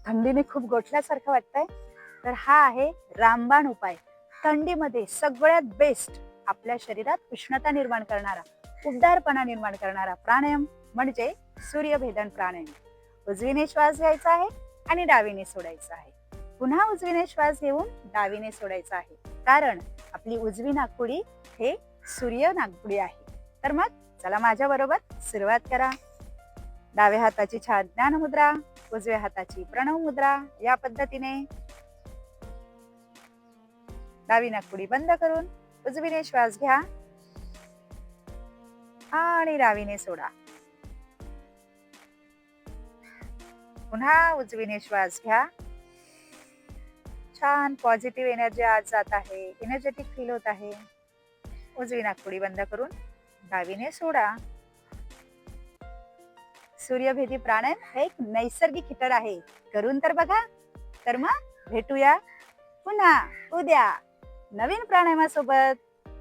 थंडीने खूप गोठल्यासारखं वाटतंय. तर हा आहे रामबाण उपाय. थंडीमध्ये सगळ्यात बेस्ट आपल्या शरीरात उष्णता निर्माण करणारा, उबदारपणा निर्माण करणारा प्राणायाम म्हणजे सूर्यभेदन प्राणायाम. उजवीने श्वास घ्यायचा आहे आणि डावीने सोडायचा आहे. पुन्हा उजवीने श्वास घेऊन डावीने सोडायचा आहे. कारण आपली उजवी नाकपुडी हे सूर्य नाकपुडी आहे. तर मग चला माझ्या बरोबर सुरुवात करा. डाव्या हाताची छान ज्ञान मुद्रा, उजव्या हाताची प्रणव मुद्रा. या पद्धतीने डावी नाकपुडी बंद करून उजवीने श्वास घ्या आणि डावीने सोडा. पुन्हा उजवीने श्वास घ्या. छान पॉझिटिव्ह एनर्जी आज जात आहे, एनर्जेटिक फील होत आहे. उजवी नाकपुडी बंद करून डावीने सोडा. सूर्यभेदी प्राणायाम हे एक नैसर्गिक हिटर आहे. करून तर बघा. तर मग भेटूया पुन्हा उद्या नवीन प्राणायामासोबत.